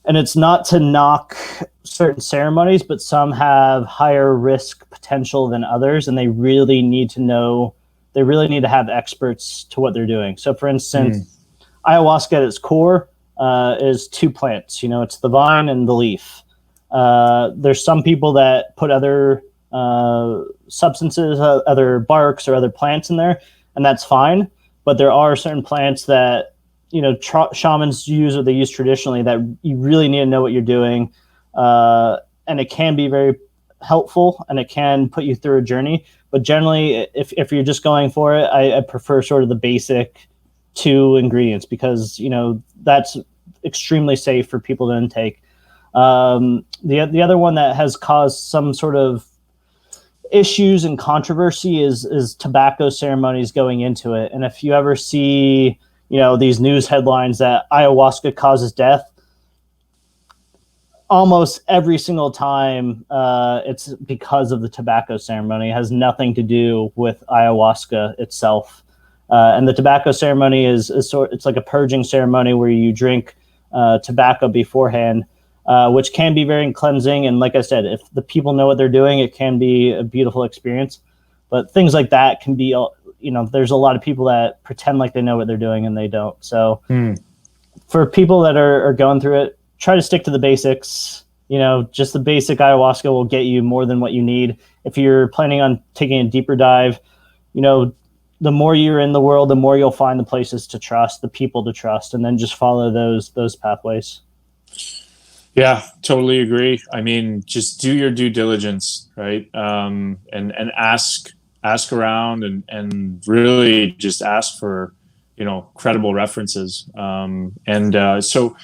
And it's not to knock certain ceremonies, but some have higher risk potential than others, and they really need to have experts to what they're doing. So for instance, ayahuasca at its core is two plants. It's the vine and the leaf. There's some people that put other substances, other barks or other plants in there, and that's fine. But there are certain plants that shamans use, or they use traditionally, that you really need to know what you're doing, and it can be very helpful and it can put you through a journey. But generally, if you're just going for it, I prefer sort of the basic 2 ingredients, because that's extremely safe for people to intake. The other one that has caused some sort of issues and controversy is tobacco ceremonies going into it. And if you ever see these news headlines that ayahuasca causes death, almost every single time it's because of the tobacco ceremony. It has nothing to do with ayahuasca itself. And the tobacco ceremony is it's like a purging ceremony where you drink tobacco beforehand. which can be very cleansing. And like I said, if the people know what they're doing, it can be a beautiful experience. But things like that can be, there's a lot of people that pretend like they know what they're doing and they don't. So for people that are going through it, try to stick to the basics. Just the basic ayahuasca will get you more than what you need. If you're planning on taking a deeper dive, the more you're in the world, the more you'll find the places to trust, the people to trust, and then just follow those pathways. Yeah, totally agree. I mean, just do your due diligence, right? And ask around and really just ask for, credible references. So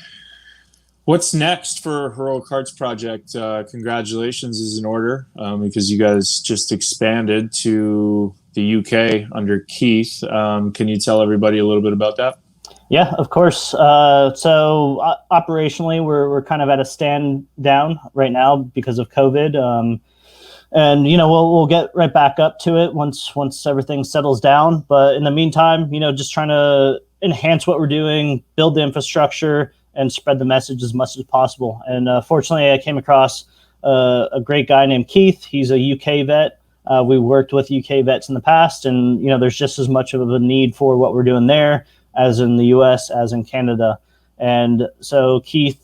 what's next for Heroic Hearts Project? Congratulations is in order, because you guys just expanded to the UK under Keith. Can you tell everybody a little bit about that? Yeah, of course. So operationally, we're kind of at a stand down right now because of COVID. And we'll get right back up to it once everything settles down. But in the meantime, just trying to enhance what we're doing, build the infrastructure, and spread the message as much as possible. And fortunately, I came across a great guy named Keith. He's a UK vet. We worked with UK vets in the past, and there's just as much of a need for what we're doing there as in the US, as in Canada. And so Keith,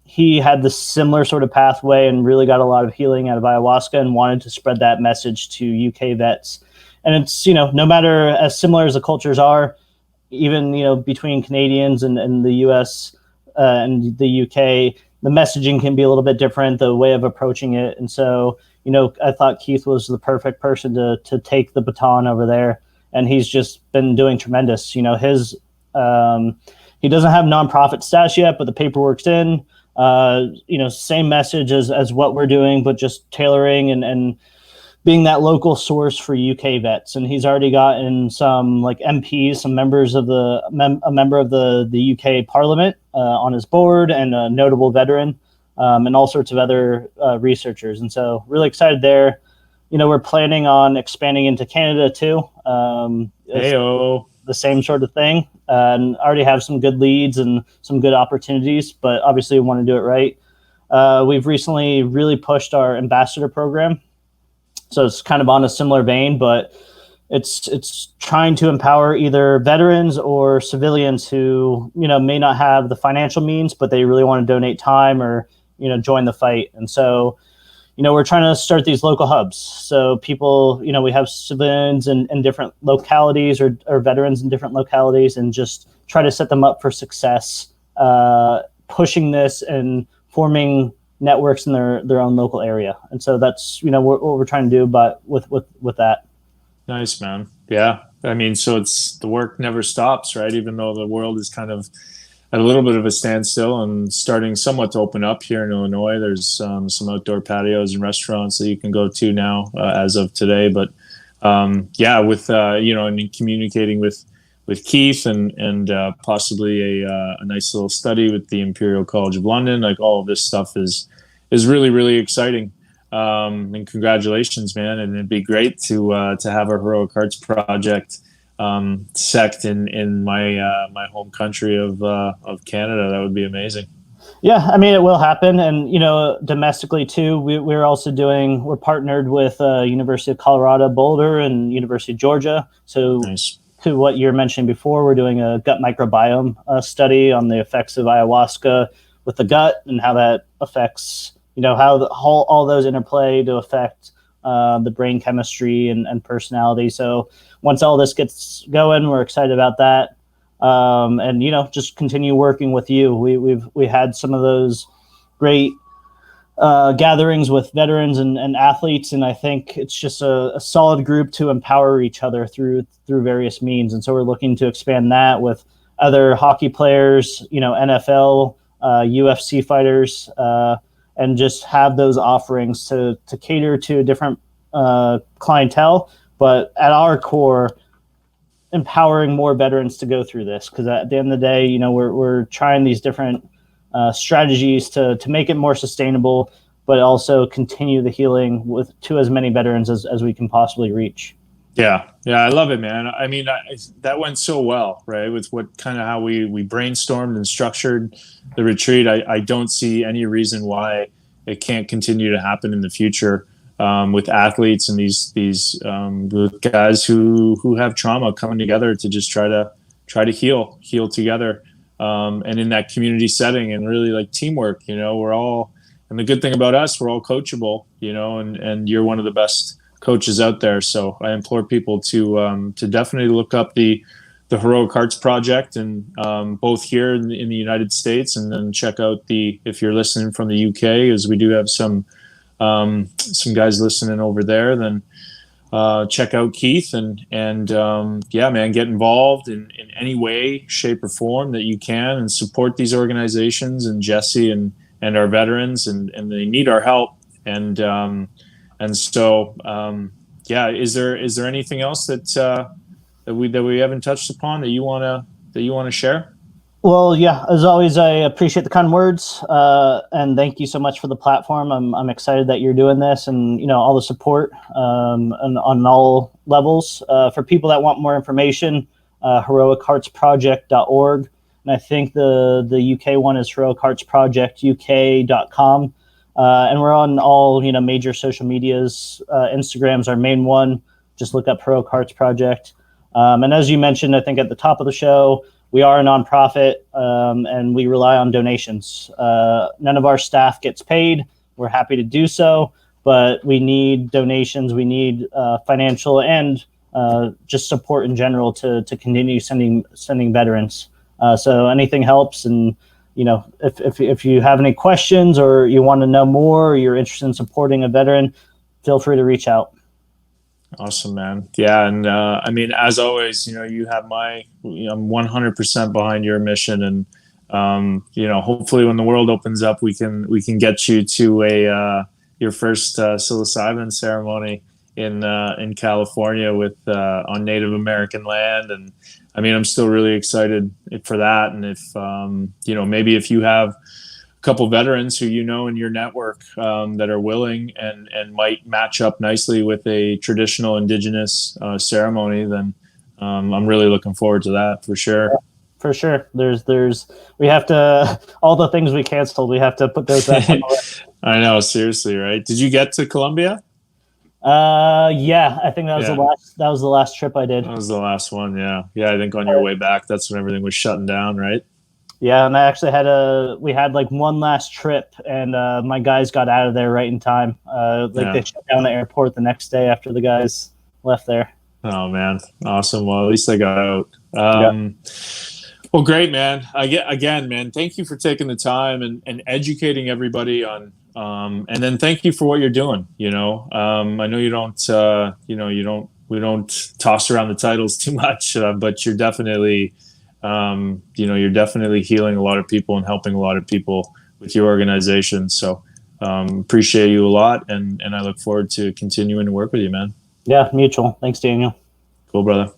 he had the similar sort of pathway and really got a lot of healing out of ayahuasca and wanted to spread that message to UK vets. And it's, no matter as similar as the cultures are, even, between Canadians and the US and the UK, the messaging can be a little bit different, the way of approaching it. And so, I thought Keith was the perfect person to take the baton over there. And he's just been doing tremendous. He doesn't have nonprofit status yet, but the paperwork's in. Same message as what we're doing, but just tailoring and being that local source for UK vets. And he's already gotten some like MPs, some members of a member of the UK Parliament on his board, and a notable veteran, and all sorts of other researchers. And so really excited there. We're planning on expanding into Canada too. The same sort of thing. And already have some good leads and some good opportunities, but obviously we want to do it right. We've recently really pushed our ambassador program. So it's kind of on a similar vein, but it's trying to empower either veterans or civilians who, may not have the financial means, but they really want to donate time or, join the fight. And so, we're trying to start these local hubs. So people, we have civilians in different localities or veterans in different localities, and just try to set them up for success, pushing this and forming networks in their own local area. And so that's, what we're trying to do, but with that. Nice, man. Yeah. I mean, so the work never stops, right? Even though the world is kind of at a little bit of a standstill and starting somewhat to open up here in Illinois. There's some outdoor patios and restaurants that you can go to now as of today. But with and communicating with Keith and possibly a nice little study with the Imperial College of London, like all of this stuff is really, really exciting. And congratulations, man! And it'd be great to have our Heroic Hearts Project sect in my home country of Canada. That would be amazing. Yeah, I mean, it will happen. And, domestically too, we're partnered with University of Colorado Boulder and University of Georgia. So nice. To what you're mentioning before, we're doing a gut microbiome study on the effects of ayahuasca with the gut and how that affects, how all those interplay to affect the brain chemistry and personality. So once all this gets going, we're excited about that. And just continue working with you. We had some of those great gatherings with veterans and athletes, and I think it's just a solid group to empower each other through various means. And so we're looking to expand that with other hockey players, NFL, UFC fighters, and just have those offerings to cater to a different clientele, but at our core, empowering more veterans to go through this. Because at the end of the day, we're trying these different strategies to make it more sustainable, but also continue the healing to as many veterans as we can possibly reach. Yeah, yeah, I love it, man. I mean, that went so well, right? With what kind of how we brainstormed and structured the retreat. I don't see any reason why it can't continue to happen in the future, with athletes and with guys who have trauma coming together to just try to heal together, and in that community setting, and really like teamwork. We're all, and the good thing about us, we're all coachable. And you're one of the best coaches out there. So I implore people to definitely look up the Heroic Hearts Project, and both here in the United States, and then check out if you're listening from the UK, as we do have some guys listening over there, then check out Keith, and yeah, man, get involved in any way, shape, or form that you can, and support these organizations and Jesse and our veterans, and they need our help. And so, yeah, is there anything else that we haven't touched upon that you wanna share? Well, yeah, as always, I appreciate the kind words, and thank you so much for the platform. I'm excited that you're doing this, and all the support, and on all levels. For people that want more information, heroicheartsproject.org, and I think the UK one is heroicheartsprojectuk.com. And we're on all major social medias. Instagram's our main one. Just look up Heroic Hearts Project. And as you mentioned, I think at the top of the show, we are a nonprofit, and we rely on donations. None of our staff gets paid. We're happy to do so, but we need donations. We need financial and just support in general to continue sending veterans. So anything helps. And if you have any questions, or you want to know more, or you're interested in supporting a veteran, feel free to reach out. Awesome, man. Yeah. And I mean, as always, you have I'm 100% behind your mission. And hopefully when the world opens up, we can get you to your first psilocybin ceremony in California on Native American land. And I mean, I'm still really excited for that. And if maybe if you have a couple veterans who in your network that are willing and might match up nicely with a traditional indigenous ceremony, then I'm really looking forward to that for sure. Yeah, for sure. We have to, all the things we canceled, we have to put those back on the list. I know, seriously, right? Did you get to Colombia? Yeah, I think that was the last trip I did. That was the last one. Yeah. I think on your way back, that's when everything was shutting down, right? Yeah, and I actually we had like one last trip, and my guys got out of there right in time. They shut down the airport the next day after the guys left there. Oh man, awesome. Well, at least they got out. Well, great, man. Again, man, thank you for taking the time and educating everybody on. And then thank you for what you're doing. I know you don't. We don't toss around the titles too much, but you're definitely. You're definitely healing a lot of people and helping a lot of people with your organization. So appreciate you a lot, and I look forward to continuing to work with you, man. Yeah, mutual. Thanks, Daniel. Cool, brother.